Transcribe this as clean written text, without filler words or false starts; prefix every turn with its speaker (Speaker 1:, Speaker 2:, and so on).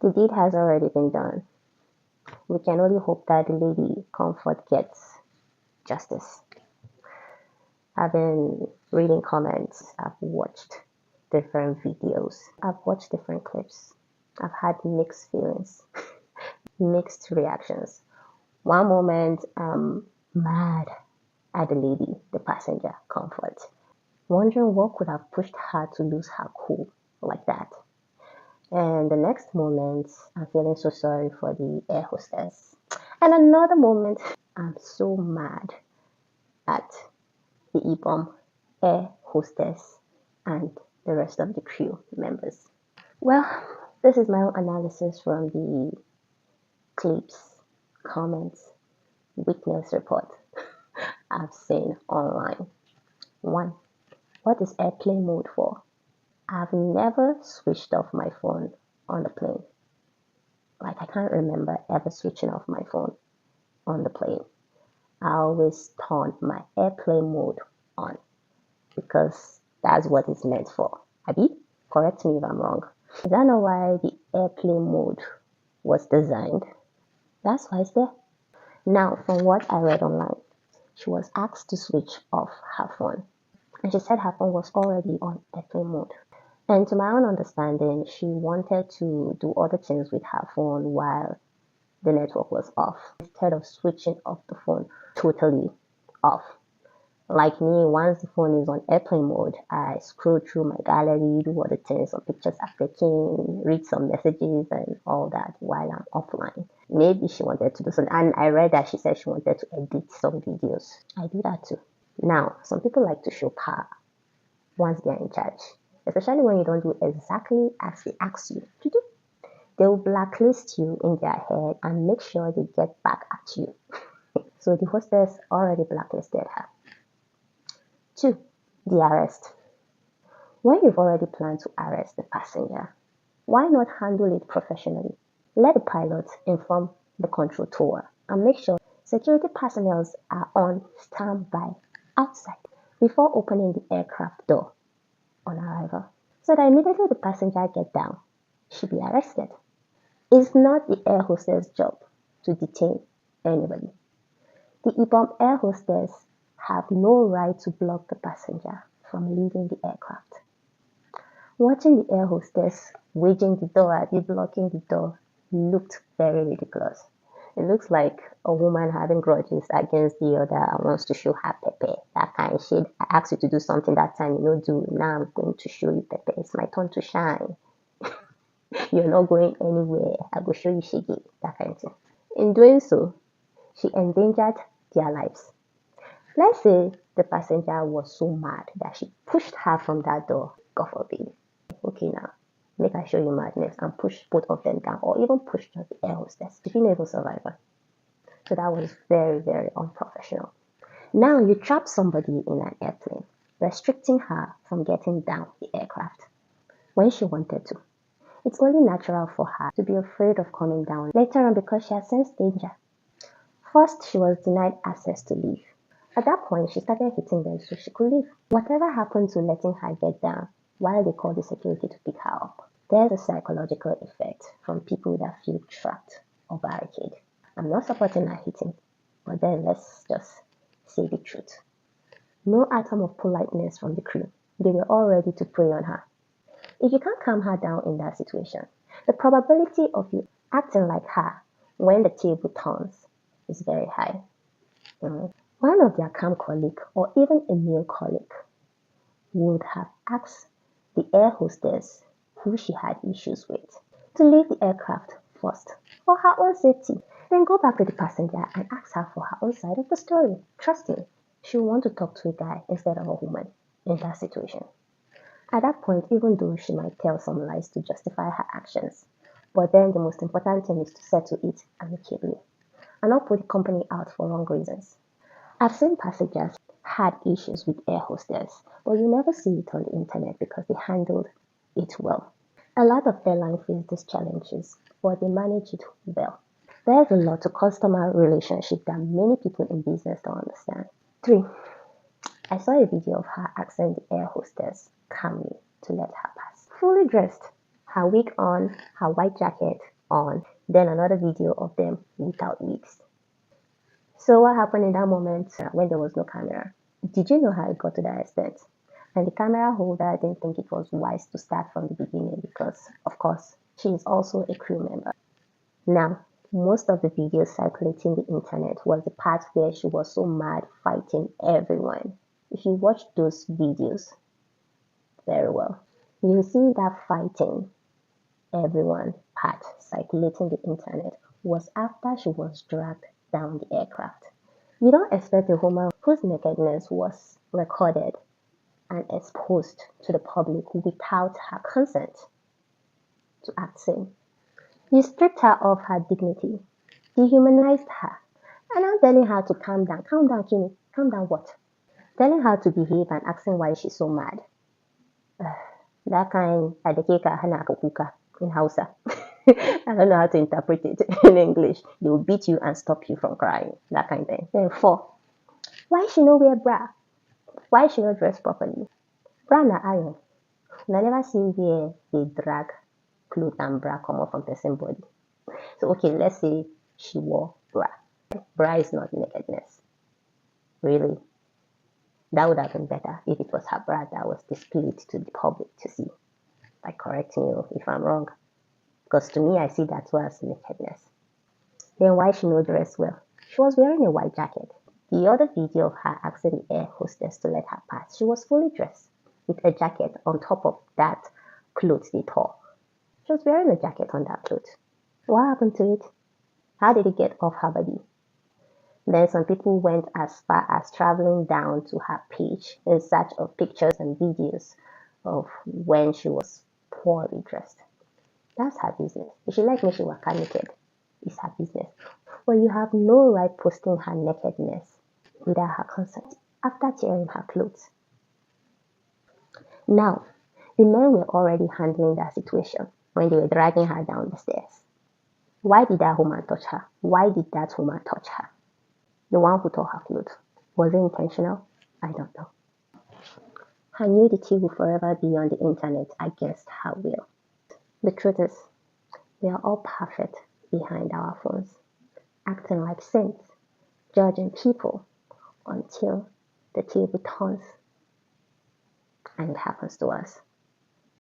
Speaker 1: The deed has already been done. We can only hope that the lady comfort gets justice. I've been reading comments, I've watched different videos, I've watched different clips. I've had mixed feelings, mixed reactions. One moment, I'm mad at the lady, the passenger, comfort, wondering what could have pushed her to lose her cool like that. And the next moment, I'm feeling so sorry for the air hostess. And another moment, I'm so mad at the Ibom Air hostess and the rest of the crew members. Well, this is my own analysis from the clips, comments, witness report I've seen online. 1. What is airplane mode for? I've never switched off my phone on the plane. Like, I can't remember ever switching off my phone on the plane. I always turn my airplane mode on because that's what it's meant for. Abi, correct me if I'm wrong. Is that not why the airplane mode was designed? That's why it's there. Now, from what I read online, she was asked to switch off her phone, and she said her phone was already on airplane mode. And to my own understanding, she wanted to do other things with her phone while the network was off, instead of switching off the phone totally off. Like me, once the phone is on airplane mode, I scroll through my gallery, do other things, some pictures I've taken, read some messages and all that while I'm offline. Maybe she wanted to do something, and I read that she said she wanted to edit some videos. I do that too. Now, some people like to show power once they're in charge, especially when you don't do exactly as they ask you to do. They will blacklist you in their head and make sure they get back at you. So the hostess already blacklisted her. 2. The arrest. When you've already planned to arrest the passenger, why not handle it professionally? Let the pilot inform the control tower and make sure security personnel are on standby outside before opening the aircraft door on arrival, so that immediately the passenger gets down, she'll be arrested. It's not the air hostess' job to detain anybody. The Ibom Air hostess have no right to block the passenger from leaving the aircraft. Watching the air hostess wedging the door, blocking the door, looked very ridiculous. It looks like a woman having grudges against the other and wants to show her pepe. That kind of shit. I asked you to do something that time, you know, do. Now I'm going to show you pepe. It's my turn to shine. You're not going anywhere. I will show you shiggy. That kind of thing. In doing so, she endangered their lives. Let's say the passenger was so mad that she pushed her from that door. God forbid. Okay, now make her show you madness and push both of them down, or even push just the air hostess. She didn't even survive her. So that was very, very unprofessional. Now you trap somebody in an airplane, restricting her from getting down the aircraft when she wanted to. It's only natural for her to be afraid of coming down later on because she has sensed danger. First, she was denied access to leave. At that point, she started hitting them so she could leave. Whatever happened to letting her get down while they called the security to pick her up? There's a psychological effect from people that feel trapped or barricaded. I'm not supporting her hitting, but then let's just say the truth. No atom of politeness from the crew. They were all ready to prey on her. If you can't calm her down in that situation, the probability of you acting like her when the table turns is very high. One of their calm colleague or even a male colleague would have asked the air hostess who she had issues with to leave the aircraft first for her own safety, then go back to the passenger and ask her for her own side of the story. Trust me, she'll want to talk to a guy instead of a woman in that situation. At that point, even though she might tell some lies to justify her actions, but then the most important thing is to settle it amicably and not put the company out for wrong reasons. I've seen passengers had issues with air hostess, but you never see it on the internet because they handled it well. A lot of airlines face these challenges, but they manage it well. There's a lot to customer relationship that many people in business don't understand. 3. I saw a video of her asking the air hostess calmly to let her pass. Fully dressed, her wig on, her white jacket on, then another video of them without wigs. So what happened in that moment when there was no camera? Did you know how it got to that extent? And the camera holder didn't think it was wise to start from the beginning because, of course, she is also a crew member. Now, most of the videos circulating the internet was the part where she was so mad fighting everyone. If you watch those videos very well, you see that fighting everyone part circulating the internet was after she was dragged down the aircraft. You don't expect a woman whose nakedness was recorded and exposed to the public without her consent to act sane. You stripped her of her dignity, dehumanized her, and I'm telling her to calm down. Calm down, Kimi. Calm down what? Telling her to behave and asking why she's so mad. That kind adekeka hana kuka in Hausa. I don't know how to interpret it in English. They will beat you and stop you from crying. That kind of thing. Then 4. Why she no wear bra? Why she not dress properly? Bra na iron. I never see where they drag clothes and bra come off from person body. So okay, let's say she wore bra. Bra is not nakedness. Really. That would have been better if it was her bra that was displayed to the public to see. Like, correct me if I'm wrong. Because to me, I see that too as nakedness. Then why she no dress well? She was wearing a white jacket. The other video of her asking the air hostess to let her pass, she was fully dressed with a jacket on top of that clothes they tore. She was wearing a jacket on that clothes. What happened to it? How did it get off her body? Then some people went as far as traveling down to her page in search of pictures and videos of when she was poorly dressed. That's her business. If she like me, she waka naked. It's her business. But you have no right posting her nakedness without her consent after tearing her clothes. Now, the men were already handling that situation when they were dragging her down the stairs. Why did that woman touch her? Why did that woman touch her? The one who tore her clothes. Was it intentional? I don't know. Her nudity will forever be on the internet against her will. The truth is, we are all perfect behind our phones, acting like saints, judging people until the table turns and it happens to us.